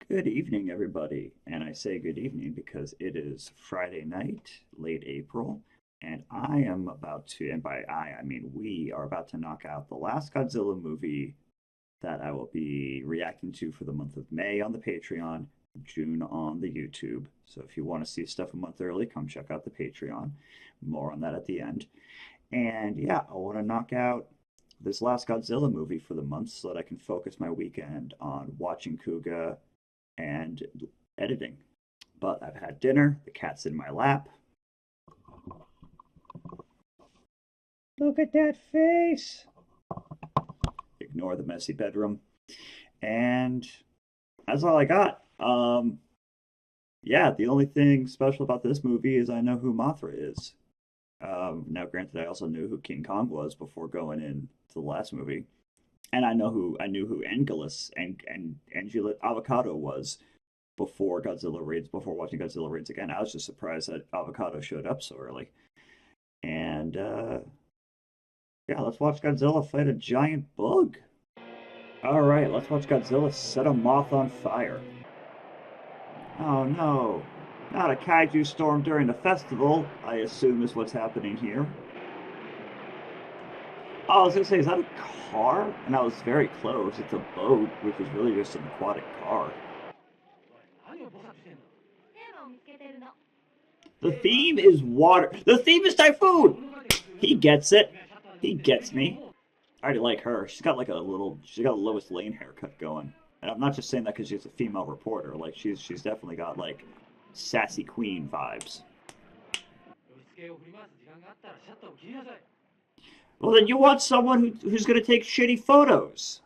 Good evening, everybody. And I say good evening because it is Friday night, late April, and I am about to, and by I mean we are about to knock out the last Godzilla movie that I will be reacting to for the month of May on the Patreon, June on the YouTube. So if you want to see stuff a month early, come check out the Patreon. More on that at the end. And yeah, I want to knock out this last Godzilla movie for the month so that I can focus my weekend on watching Kuga and editing. But I've had dinner, the cat's in my lap. Look at that face! Ignore the messy bedroom. And that's all I got. Yeah, the only thing special about this movie is I know who Mothra is. Now, granted, I also knew who King Kong was before going into the last movie, and I knew who Angelus and Angela Avocado was before watching Godzilla Raids again. I was just surprised that Avocado showed up so early. And yeah, let's watch Godzilla fight a giant bug. All right, let's watch Godzilla set a moth on fire. Oh no, not a kaiju storm during the festival, I assume is what's happening here. Oh, I was gonna say, is that a car? And I was very close. It's a boat, which is really just an aquatic car. The theme is water. The theme is typhoon. He gets it. He gets me. I already like her. She's got a Lois Lane haircut going. And I'm not just saying that because she's a female reporter. Like she's definitely got like sassy queen vibes. Well, then you want someone who's going to take shitty photos.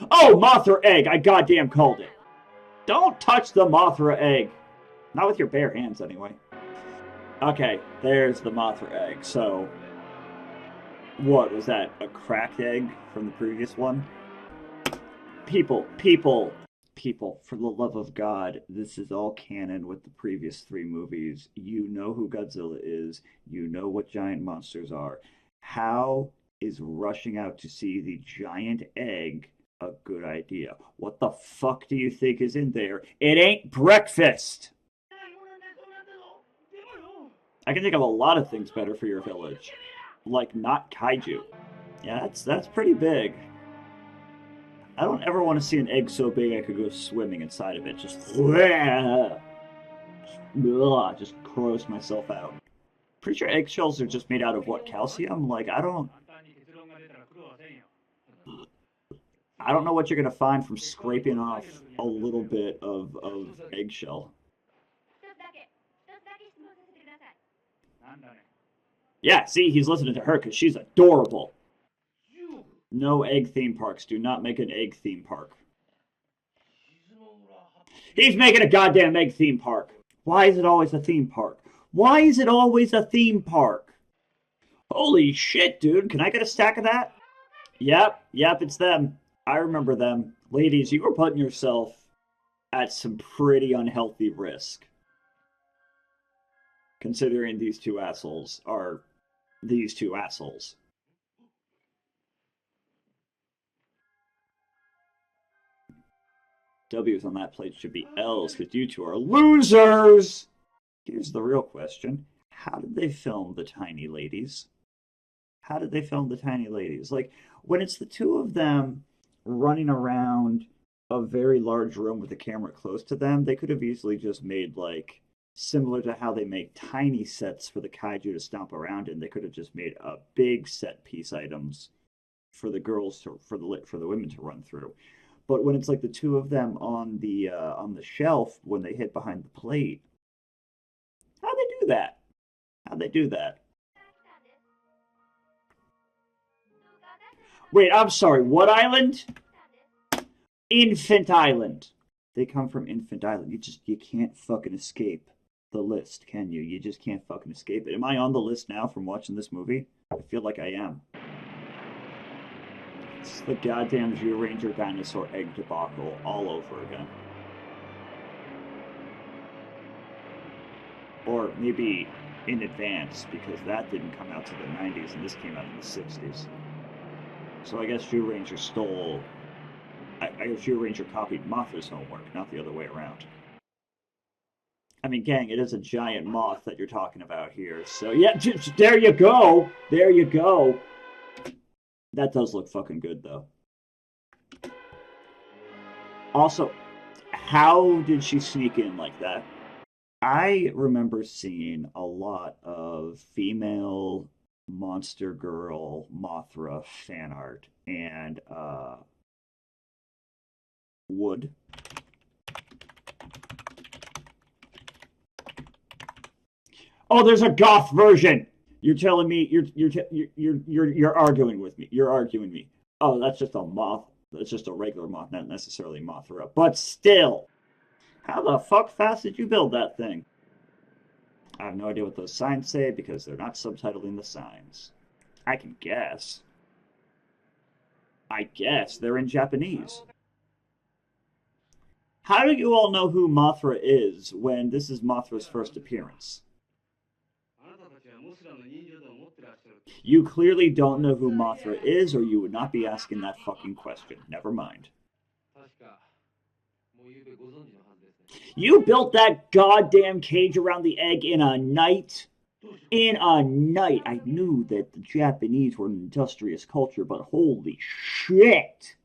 Oh, Mothra egg! I goddamn called it. Don't touch the Mothra egg. Not with your bare hands, anyway. Okay, there's the Mothra egg. So, what was that? A cracked egg from the previous one? People, for the love of God, this is all canon with the previous three movies. You know who Godzilla is. You know what giant monsters are. How is rushing out to see the giant egg a good idea? What the fuck do you think is in there? It ain't breakfast! I can think of a lot of things better for your village. Like not kaiju. Yeah, that's pretty big. I don't ever want to see an egg so big I could go swimming inside of it. Just gross myself out. Pretty sure eggshells are just made out of what, calcium? Like I don't know what you're gonna find from scraping off a little bit of eggshell. Yeah, see, he's listening to her because she's adorable. No egg theme parks. Do not make an egg theme park. He's making a goddamn egg theme park. Why is it always a theme park? Why is it always a theme park? Holy shit, dude. Can I get a stack of that? Yep, it's them. I remember them. Ladies, you were putting yourself at some pretty unhealthy risk. Considering these two assholes are these two assholes. W's on that plate should be L's because you two are losers. Here's the real question. How did they film the tiny ladies? How did they film the tiny ladies? Like, when it's the two of them running around a very large room with the camera close to them, they could have easily just made, like, similar to how they make tiny sets for the kaiju to stomp around in. They could have just made a big set piece items for the girls to, for the women to run through. But when it's like the two of them on the shelf when they hit behind the plate, how'd they do that? How'd they do that? Wait, I'm sorry. What island? Infant Island. They come from Infant Island. You can't fucking escape the list, can you? You just can't fucking escape it. Am I on the list now from watching this movie? I feel like I am. It's the goddamn Ranger dinosaur egg debacle all over again. Or maybe in advance, because that didn't come out to the 90s and this came out in the 60s. So I guess Ranger stole. I guess Geo Ranger copied Mothra's homework, not the other way around. I mean, gang, it is a giant moth that you're talking about here. So, yeah, there you go. There you go. That does look fucking good, though. Also, how did she sneak in like that? I remember seeing a lot of female Monster Girl Mothra fan art and wood. Oh, there's a goth version. You're telling me you're arguing with me. You're arguing me. Oh, that's just a moth. That's just a regular moth, not necessarily Mothra. But still, how the fuck fast did you build that thing? I have no idea what those signs say because they're not subtitling the signs. I can guess. I guess they're in Japanese. How do you all know who Mothra is when this is Mothra's first appearance? You clearly don't know who Mothra is, or you would not be asking that fucking question. Never mind. You built that goddamn cage around the egg in a night? In a night. I knew that the Japanese were an industrious culture, but holy shit!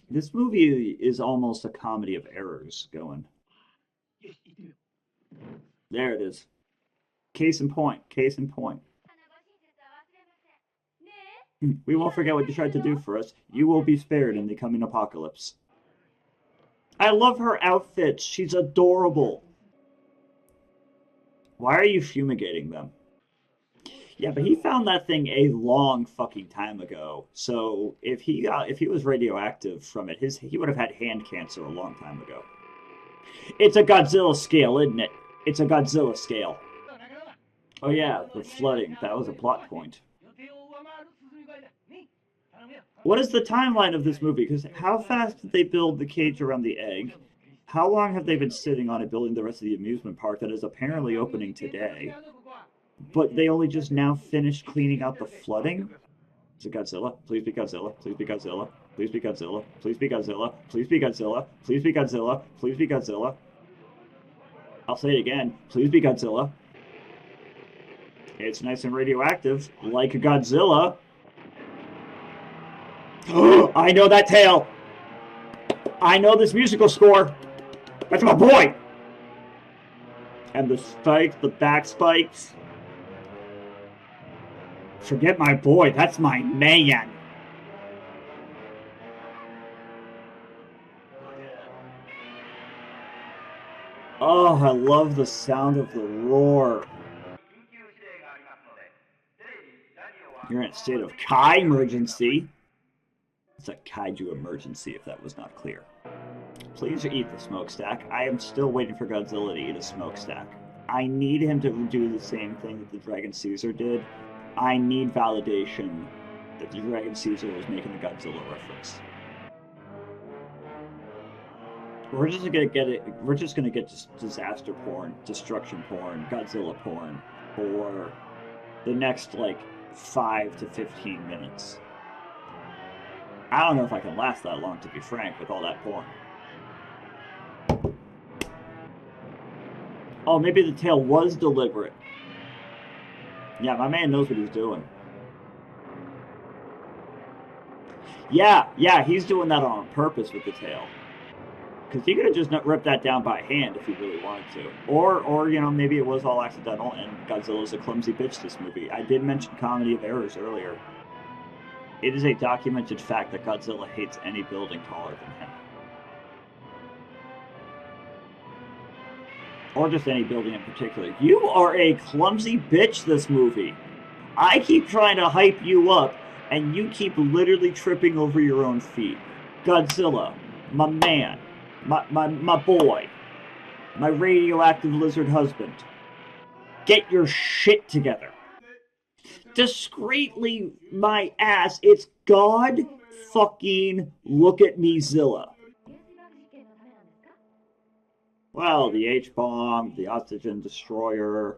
This movie is almost a comedy of errors going. There it is. Case in point. Case in point. We won't forget what you tried to do for us. You will be spared in the coming apocalypse. I love her outfits. She's adorable. Why are you fumigating them? Yeah, but he found that thing a long fucking time ago. So if he was radioactive from it, he would have had hand cancer a long time ago. It's a Godzilla scale, isn't it? It's a Godzilla scale. Oh yeah, the flooding. That was a plot point. What is the timeline of this movie? Because how fast did they build the cage around the egg? How long have they been sitting on it building the rest of the amusement park that is apparently opening today? But they only just now finished cleaning out the flooding? Is it Godzilla? Please be Godzilla. Please be Godzilla. Please be Godzilla. Please be Godzilla. Please be Godzilla. Please be Godzilla. Please be Godzilla. I'll say it again. Please be Godzilla. It's nice and radioactive, like Godzilla. I know that tail. I know this musical score. That's my boy. And the spikes, the back spikes. Forget my boy. That's my man. Oh, I love the sound of the roar. You're in a state of Kai emergency. It's a kaiju emergency, if that was not clear. Please eat the smokestack. I am still waiting for Godzilla to eat a smokestack. I need him to do the same thing that the Dragon Caesar did. I need validation that the Dragon Caesar was making a Godzilla reference. We're just gonna get it. We're just gonna get disaster porn, destruction porn, Godzilla porn for the next like 5 to 15 minutes. I don't know if I can last that long, to be frank, with all that porn. Oh, maybe the tail was deliberate. Yeah, my man knows what he's doing. Yeah, he's doing that on purpose with the tail. Because he could have just ripped that down by hand if he really wanted to. Or, you know, maybe it was all accidental and Godzilla's a clumsy bitch this movie. I did mention comedy of errors earlier. It is a documented fact that Godzilla hates any building taller than him. Or just any building in particular. You are a clumsy bitch this movie. I keep trying to hype you up, and you keep literally tripping over your own feet. Godzilla, my man, my boy, my radioactive lizard husband. Get your shit together. Discreetly, my ass, it's God fucking look at me Zilla. Well, the H-bomb, the oxygen destroyer,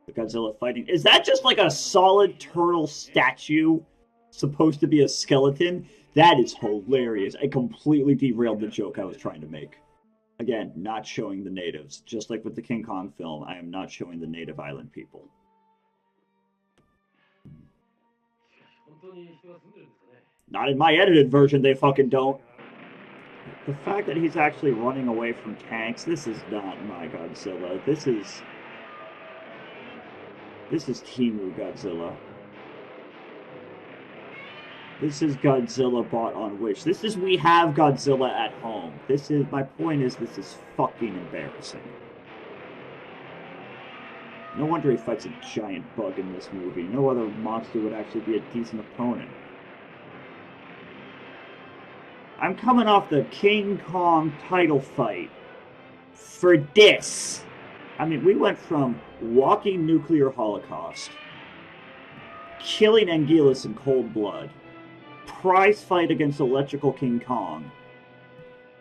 the Godzilla fighting. Is that just like a solid turtle statue supposed to be a skeleton? That is hilarious. I completely derailed the joke I was trying to make. Again, not showing the natives. Just like with the King Kong film, I am not showing the native island people. Not in my edited version, they fucking don't. The fact that he's actually running away from tanks, this is not my Godzilla. This is Timu Godzilla. This is Godzilla bought on Wish. This is we have Godzilla at home. This is, my point is, this is fucking embarrassing. No wonder he fights a giant bug in this movie. No other monster would actually be a decent opponent. I'm coming off the King Kong title fight for this. I mean, we went from walking nuclear holocaust, killing Anguillus in cold blood, prize fight against electrical King Kong,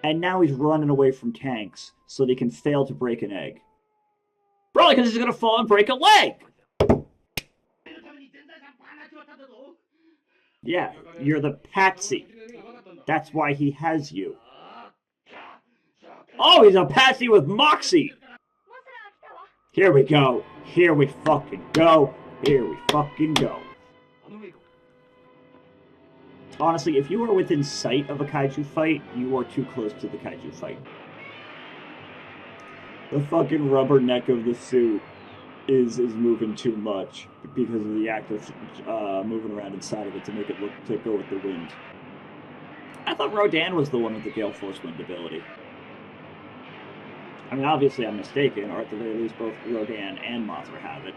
and now he's running away from tanks so that he can fail to break an egg. Probably because he's going to fall and break a leg! Yeah, you're the patsy. That's why he has you. Oh, he's a patsy with moxie! Here we go. Here we fucking go. Here we fucking go. Honestly, if you are within sight of a kaiju fight, you are too close to the kaiju fight. The fucking rubber neck of the suit is moving too much because of the act of moving around inside of it to make it look to go with the wind. I thought Rodan was the one with the Gale Force wind ability. I mean, obviously I'm mistaken, or at the very least both Rodan and Mothra have it.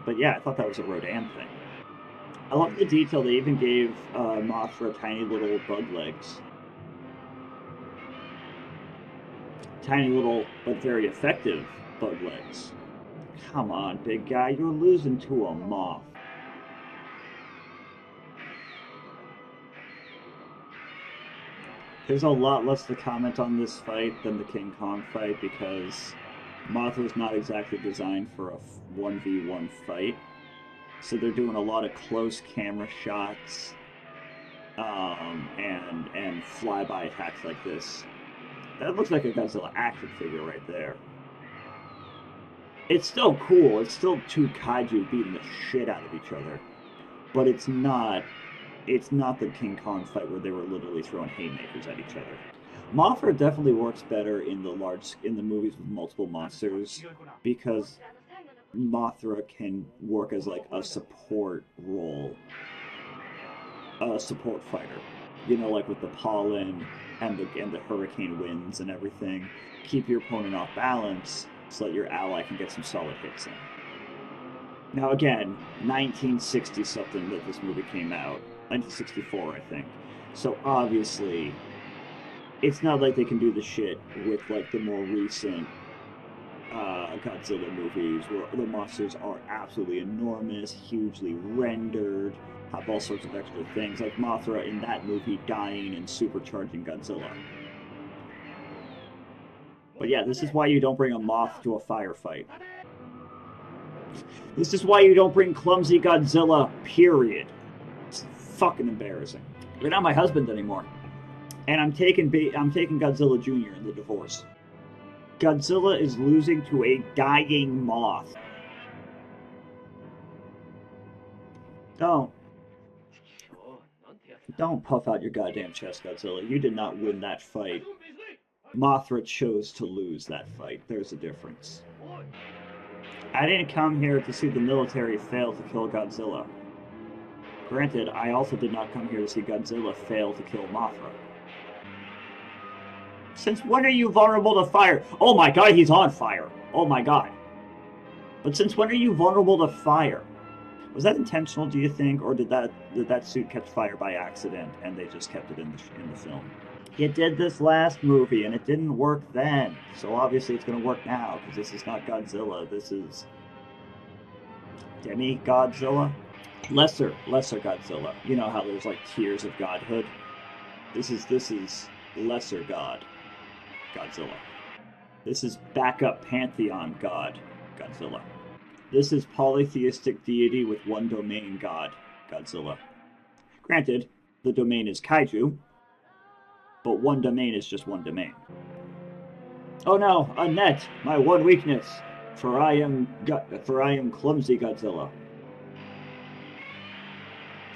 But yeah, I thought that was a Rodan thing. I love the detail. They even gave Mothra tiny little bug legs. Tiny little, but very effective bug legs. Come on, big guy, you're losing to a moth. There's a lot less to comment on this fight than the King Kong fight because Mothra's not exactly designed for a 1v1 fight. So they're doing a lot of close camera shots and flyby attacks like this. That looks like a Godzilla action figure right there. It's still cool. It's still two kaiju beating the shit out of each other. But it's not the King Kong fight where they were literally throwing haymakers at each other. Mothra definitely works better in the movies with multiple monsters because Mothra can work as like a support role, a support fighter. You know, like with the pollen and the hurricane winds and everything. Keep your opponent off balance so that your ally can get some solid hits in. Now again, 1960 something that this movie came out. 1964, I think. So obviously, it's not like they can do the shit with like the more recent Godzilla movies where the monsters are absolutely enormous, hugely rendered, have all sorts of extra things, like Mothra in that movie dying and supercharging Godzilla. But yeah, this is why you don't bring a moth to a firefight. This is why you don't bring clumsy Godzilla, period. It's fucking embarrassing. You're not my husband anymore. And I'm taking Godzilla Jr. in the divorce. Godzilla is losing to a dying moth. Don't puff out your goddamn chest, Godzilla. You did not win that fight. Mothra chose to lose that fight. There's a difference. I didn't come here to see the military fail to kill Godzilla. Granted, I also did not come here to see Godzilla fail to kill Mothra. Since when are you vulnerable to fire? Oh my god, he's on fire. Oh my god. But since when are you vulnerable to fire? Was that intentional, do you think, or did that suit catch fire by accident and they just kept it in the film? You did this last movie and it didn't work then, so obviously it's going to work now because this is not Godzilla. This is Demi-Godzilla, lesser Godzilla. You know how there's like tiers of godhood. This is lesser god Godzilla. This is backup pantheon god Godzilla. This is polytheistic deity with one domain god Godzilla. Granted, the domain is kaiju, but one domain is just one domain. Oh no, a net, my one weakness, for I am clumsy Godzilla.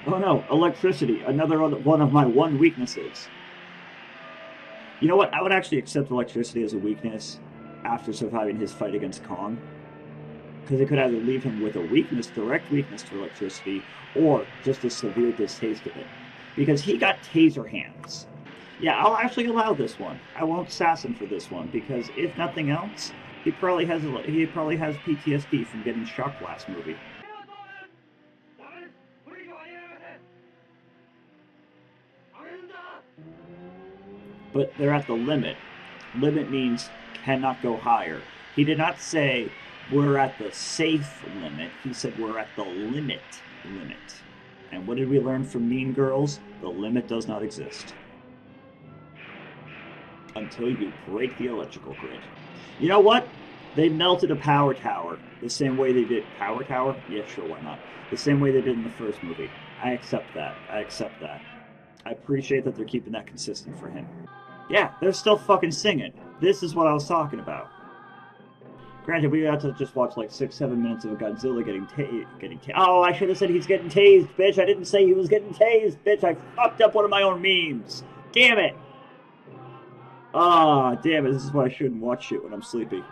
Oh no, electricity, another one of my one weaknesses. You know what? I would actually accept electricity as a weakness after surviving his fight against Kong. Because it could either leave him with a weakness, direct weakness to electricity, or just a severe distaste of it. Because he got taser hands. Yeah, I'll actually allow this one. I won't sass him for this one, because if nothing else, he probably has PTSD from getting shocked last movie. But they're at the limit. Limit means cannot go higher. He did not say we're at the safe limit. He said we're at the limit. And what did we learn from Mean Girls? The limit does not exist. Until you break the electrical grid. You know what? They melted a power tower the same way they did. Power tower? Yeah, sure, why not? The same way they did in the first movie. I accept that. I appreciate that they're keeping that consistent for him. Yeah, they're still fucking singing. This is what I was talking about. Granted, we had to just watch like 6-7 minutes of Godzilla getting tased. Oh, I should have said he's getting tased, bitch. I didn't say he was getting tased, bitch. I fucked up one of my own memes. Damn it. Ah, damn it. This is why I shouldn't watch shit when I'm sleepy.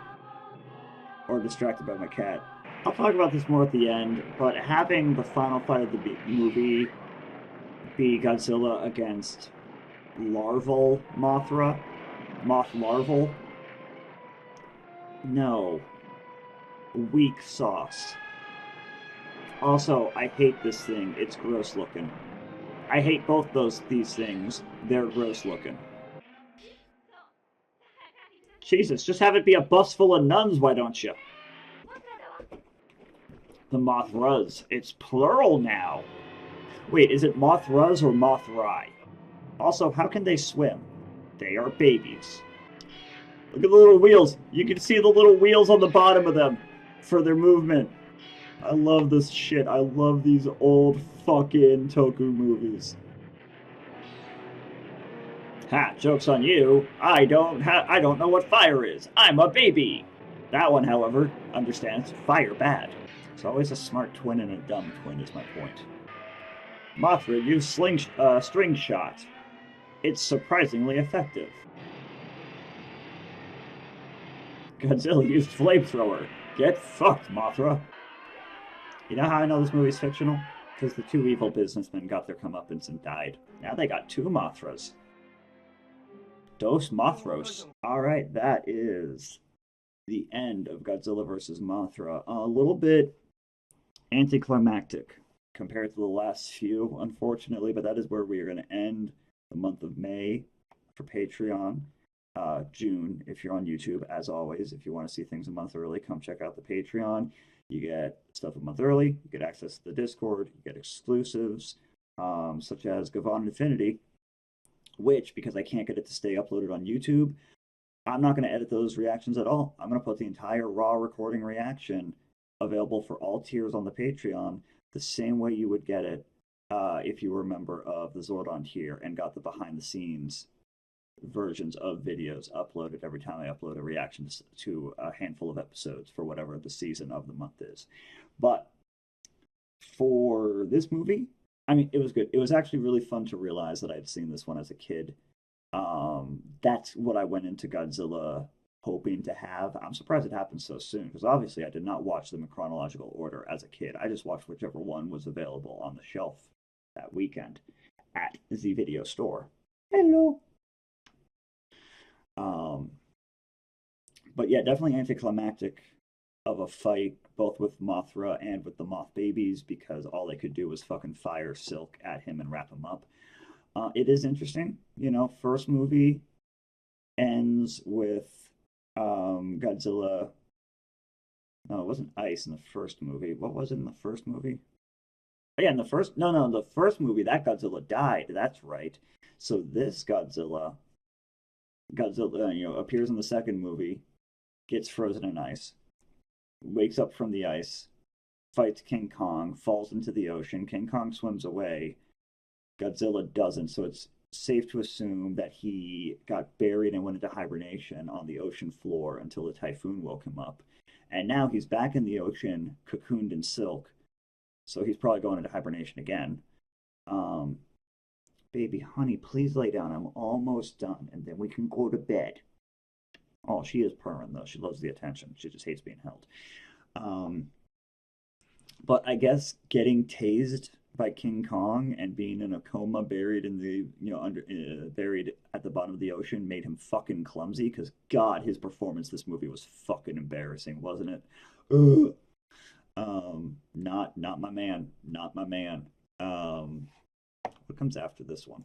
Or distracted by my cat. I'll talk about this more at the end, but having the final fight of the movie be Godzilla against larval Mothra, moth larval, no. Weak sauce. Also, I hate this thing. It's gross looking. I hate both these things. They're gross looking. Jesus, just have it be a bus full of nuns, why don't you? The Mothras. It's plural now. Wait, is it Mothras or Mothrai? Also, how can they swim? They are babies. Look at the little wheels. You can see the little wheels on the bottom of them for their movement. I love this shit. I love these old fucking Toku movies. Ha, joke's on you. I don't know what fire is. I'm a baby. That one, however, understands fire bad. It's always a smart twin and a dumb twin is my point. Mothra used string shot. It's surprisingly effective. Godzilla used flamethrower. Get fucked, Mothra. You know how I know this movie's fictional? Because the two evil businessmen got their comeuppance and died. Now they got two Mothras. Dos Mothros. Alright, that is the end of Godzilla vs. Mothra. A little bit anticlimactic compared to the last few, unfortunately, but that is where we are going to end the month of May for Patreon. June, if you're on YouTube, as always, if you want to see things a month early, come check out the Patreon. You get stuff a month early, you get access to the Discord, you get exclusives, such as Gavon Infinity, which, because I can't get it to stay uploaded on YouTube, I'm not going to edit those reactions at all. I'm going to put the entire raw recording reaction available for all tiers on the Patreon, the same way you would get it if you were a member of the Zordon tier and got the behind-the-scenes versions of videos uploaded every time I upload a reaction to a handful of episodes for whatever the season of the month is. But for this movie, I mean, it was good. It was actually really fun to realize that I'd seen this one as a kid. That's what I went into Godzilla hoping to have. I'm surprised it happened so soon, because obviously I did not watch them in chronological order as a kid. I just watched whichever one was available on the shelf that weekend at the video store. Hello. But yeah, definitely anticlimactic of a fight, both with Mothra and with the Moth babies, because all they could do was fucking fire silk at him and wrap him up. It is interesting, you know, first movie ends with Godzilla. No, it wasn't ice in the first movie. What was it in the first movie? Oh, yeah, in the first, no, the first movie, that Godzilla died. That's right. So this Godzilla, appears in the second movie, gets frozen in ice, wakes up from the ice, fights King Kong, falls into the ocean. King Kong swims away. Godzilla doesn't, so it's safe to assume that he got buried and went into hibernation on the ocean floor until the typhoon woke him up. And now he's back in the ocean, cocooned in silk, so he's probably going into hibernation again. Um, Baby, honey, please lay down. I'm almost done, and then we can go to bed. Oh, she is purring, though. She loves the attention. She just hates being held. Um, but I guess getting tased by King Kong and being in a coma, buried in the buried at the bottom of the ocean, made him fucking clumsy. Because God, his performance this movie was fucking embarrassing, wasn't it? Ugh. Not my man. Not my man. Um, what comes after this one?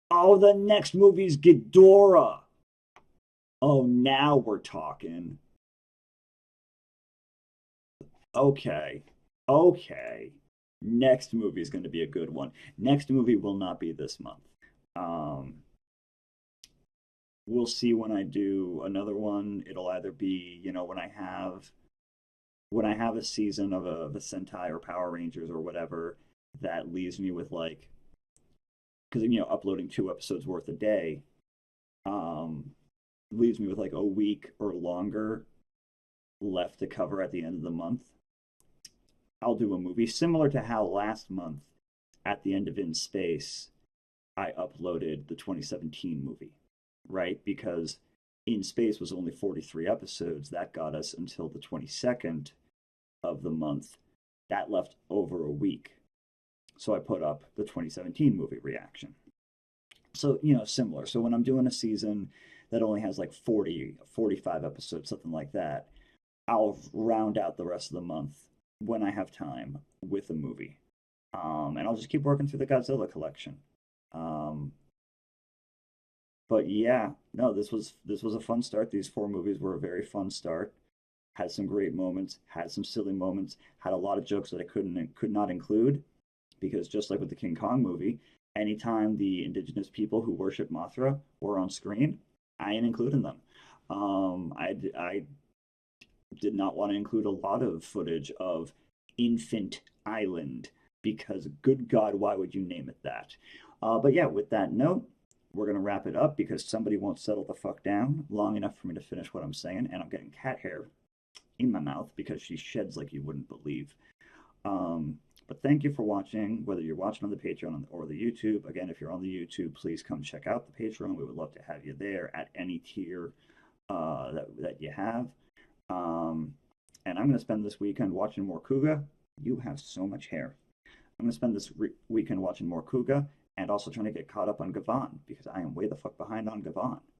Oh, the next movie's Ghidorah. Oh, now we're talking. Okay. Okay. Next movie is going to be a good one. Next movie will not be this month. Um, we'll see when I do another one. It'll either be, when I have a season of the Sentai or Power Rangers or whatever that leaves me with like, because uploading 2 episodes worth a day, um, leaves me with like a week or longer left to cover at the end of the month. I'll do a movie similar to how last month at the end of In Space I uploaded the 2017 movie, right? Because In Space was only 43 episodes. That got us until the 22nd of the month. That left over a week. So I put up the 2017 movie reaction. So, similar. So when I'm doing a season that only has like 40, 45 episodes, something like that, I'll round out the rest of the month when I have time with a movie. And I'll just keep working through the Godzilla collection. Um, but yeah, no, this was a fun start. These 4 movies were a very fun start. Had some great moments, had some silly moments, had a lot of jokes that I could not include because just like with the King Kong movie, anytime the indigenous people who worship Mothra were on screen, I ain't including them. I did not want to include a lot of footage of Infant Island because, good God, why would you name it that? But yeah, with that note, we're going to wrap it up because somebody won't settle the fuck down long enough for me to finish what I'm saying, and I'm getting cat hair in my mouth because she sheds like you wouldn't believe. But thank you for watching, whether you're watching on the Patreon or the YouTube. Again, if you're on the YouTube, please come check out the Patreon. We would love to have you there at any tier that you have. Um, and I'm going to spend this weekend watching more Kuga. You have so much hair. I'm going to spend this weekend watching more Kuga and also trying to get caught up on Gavon because I am way the fuck behind on Gavon.